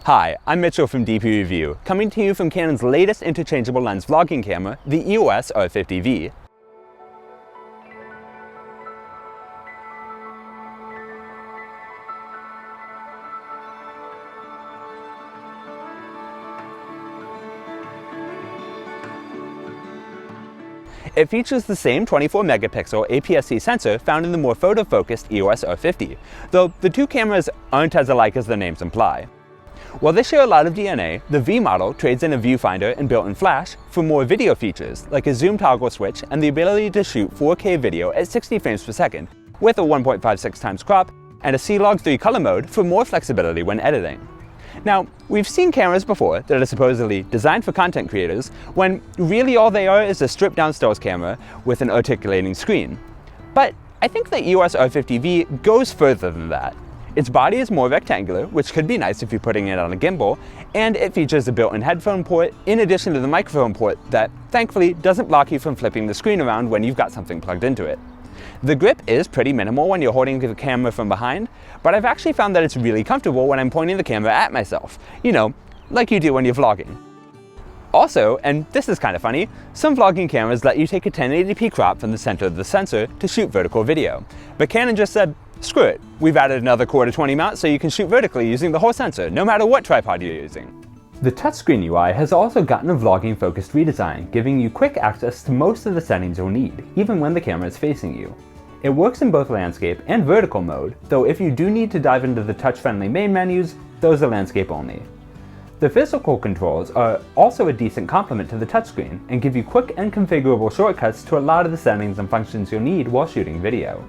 Hi, I'm Mitchell from DPReview, coming to you from Canon's latest interchangeable lens vlogging camera, the EOS R50 V. It features the same 24-megapixel APS-C sensor found in the more photo-focused EOS R50, though the two cameras aren't as alike as their names imply. While they share a lot of DNA, the V model trades in a viewfinder and built-in flash for more video features, like a zoom toggle switch and the ability to shoot 4K video at 60 frames per second, with a 1.56 times crop, and a C-Log 3 color mode for more flexibility when editing. Now, we've seen cameras before that are supposedly designed for content creators, when really all they are is a stripped-down stills camera with an articulating screen. But I think the EOS R50 V goes further than that. Its body is more rectangular, which could be nice if you're putting it on a gimbal, and it features a built-in headphone port in addition to the microphone port that, thankfully, doesn't block you from flipping the screen around when you've got something plugged into it. The grip is pretty minimal when you're holding the camera from behind, but I've actually found that it's really comfortable when I'm pointing the camera at myself, you know, like you do when you're vlogging. Also, and this is kind of funny, some vlogging cameras let you take a 1080p crop from the center of the sensor to shoot vertical video, but Canon just said, screw it, we've added another quarter 20 mount so you can shoot vertically using the whole sensor, no matter what tripod you're using. The touchscreen UI has also gotten a vlogging-focused redesign, giving you quick access to most of the settings you'll need, even when the camera is facing you. It works in both landscape and vertical mode, though if you do need to dive into the touch-friendly main menus, those are landscape only. The physical controls are also a decent complement to the touchscreen, and give you quick and configurable shortcuts to a lot of the settings and functions you'll need while shooting video.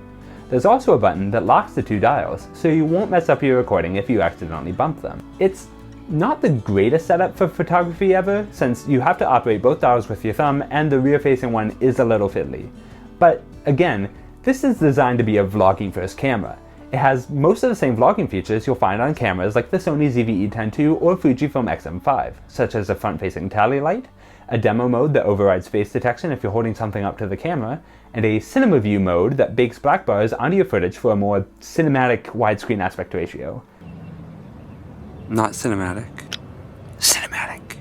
There's also a button that locks the two dials, so you won't mess up your recording if you accidentally bump them. It's not the greatest setup for photography ever, since you have to operate both dials with your thumb and the rear-facing one is a little fiddly. But again, this is designed to be a vlogging-first camera. It has most of the same vlogging features you'll find on cameras like the Sony ZV-E10 II or Fujifilm X-M5, such as a front-facing tally light, a demo mode that overrides face detection if you're holding something up to the camera, and a cinema view mode that bakes black bars onto your footage for a more cinematic widescreen aspect ratio. Not cinematic. Cinematic.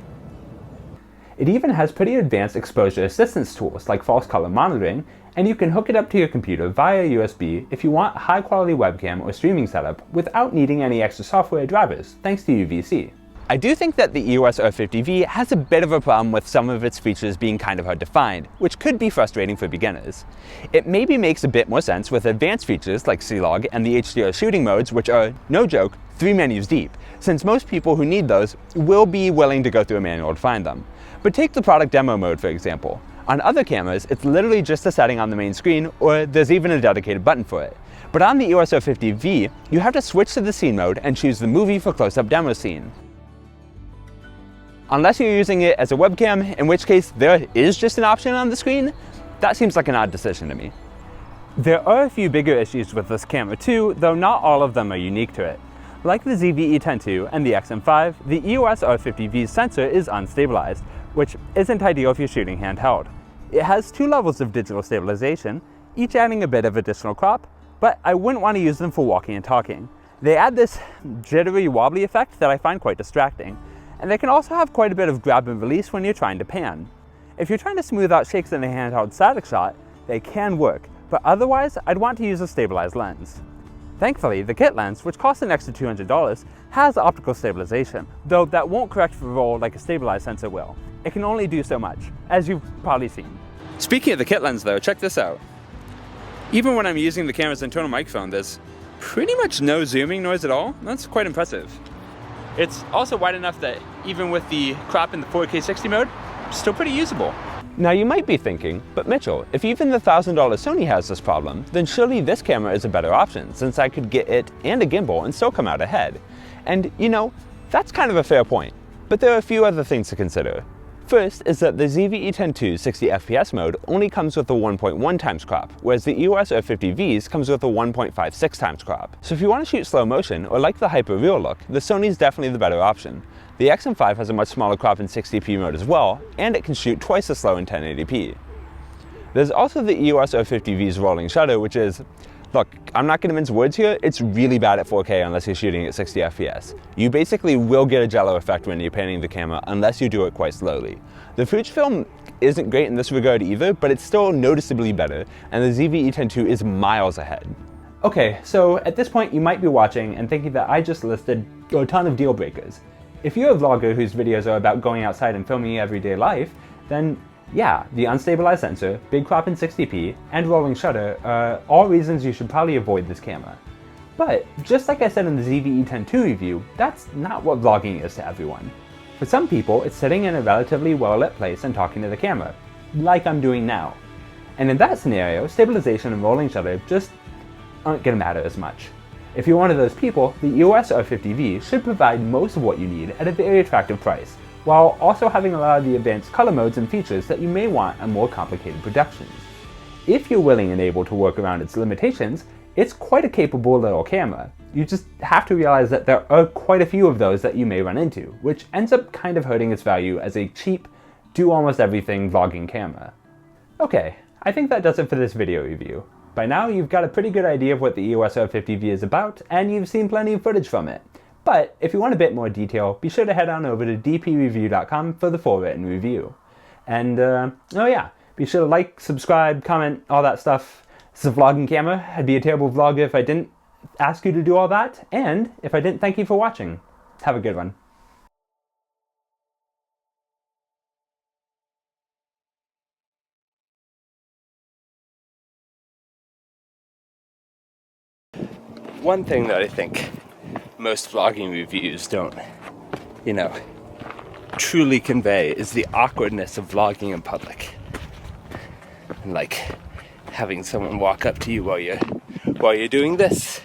It even has pretty advanced exposure assistance tools like false color monitoring, and you can hook it up to your computer via USB if you want a high quality webcam or streaming setup without needing any extra software drivers, thanks to UVC. I do think that the EOS R50 V has a bit of a problem with some of its features being kind of hard to find, which could be frustrating for beginners. It maybe makes a bit more sense with advanced features like C-Log and the HDR shooting modes, which are, no joke, 3 menus deep, since most people who need those will be willing to go through a manual to find them. But take the product demo mode for example. On other cameras, it's literally just a setting on the main screen, or there's even a dedicated button for it. But on the EOS R50 V, you have to switch to the scene mode and choose the movie for close-up demo scene. Unless you're using it as a webcam, in which case there is just an option on the screen, that seems like an odd decision to me. There are a few bigger issues with this camera too, though not all of them are unique to it. Like the ZV-E10 II and the X-M5, the EOS R50 V's sensor is unstabilized, which isn't ideal if you're shooting handheld. It has 2 levels of digital stabilization, each adding a bit of additional crop, but I wouldn't want to use them for walking and talking. They add this jittery wobbly effect that I find quite distracting, and they can also have quite a bit of grab and release when you're trying to pan. If you're trying to smooth out shakes in a handheld static shot, they can work, but otherwise I'd want to use a stabilized lens. Thankfully, the kit lens, which costs an extra $200, has optical stabilization, though that won't correct for roll like a stabilized sensor will. It can only do so much, as you've probably seen. Speaking of the kit lens though, check this out. Even when I'm using the camera's internal microphone, there's pretty much no zooming noise at all. That's quite impressive. It's also wide enough that even with the crop in the 4K 60 mode, it's still pretty usable. Now you might be thinking, but Mitchell, if even the $1,000 Sony has this problem, then surely this camera is a better option, since I could get it and a gimbal and still come out ahead. And you know, that's kind of a fair point, but there are a few other things to consider. First is that the ZV-E10 II 60 FPS mode only comes with a 1.1 times crop, whereas the EOS R50 V's comes with a 1.56 times crop. So if you want to shoot slow motion or like the hyper real look, the Sony's definitely the better option. The X-M5 has a much smaller crop in 60p mode as well, and it can shoot twice as slow in 1080p. There's also the EOS R50 V's rolling shutter, which is Look, I'm not gonna mince words here, it's really bad at 4K unless you're shooting at 60 FPS. You basically will get a jello effect when you're panning the camera unless you do it quite slowly. The Fujifilm isn't great in this regard either, but it's still noticeably better, and the ZV-E10 II is miles ahead. Okay, so at this point you might be watching and thinking that I just listed a ton of deal breakers. If you're a vlogger whose videos are about going outside and filming your everyday life, then yeah, the unstabilized sensor, big crop in 60p, and rolling shutter are all reasons you should probably avoid this camera. But just like I said in the ZV-E10 II review, that's not what vlogging is to everyone. For some people, it's sitting in a relatively well-lit place and talking to the camera, like I'm doing now. And in that scenario, stabilization and rolling shutter just aren't gonna matter as much. If you're one of those people, the EOS R50 V should provide most of what you need at a very attractive price, while also having a lot of the advanced color modes and features that you may want on more complicated productions. If you're willing and able to work around its limitations, it's quite a capable little camera. You just have to realize that there are quite a few of those that you may run into, which ends up kind of hurting its value as a cheap, do almost everything vlogging camera. Okay, I think that does it for this video review. By now you've got a pretty good idea of what the EOS R50 V is about, and you've seen plenty of footage from it. But if you want a bit more detail, be sure to head on over to DPReview.com for the full written review. And oh yeah, be sure to like, subscribe, comment, all that stuff. This is a vlogging camera. I'd be a terrible vlogger if I didn't ask you to do all that, and if I didn't thank you for watching. Have a good one. One thing that I think most vlogging reviews don't, truly convey is the awkwardness of vlogging in public. And like having someone walk up to you while you're doing this.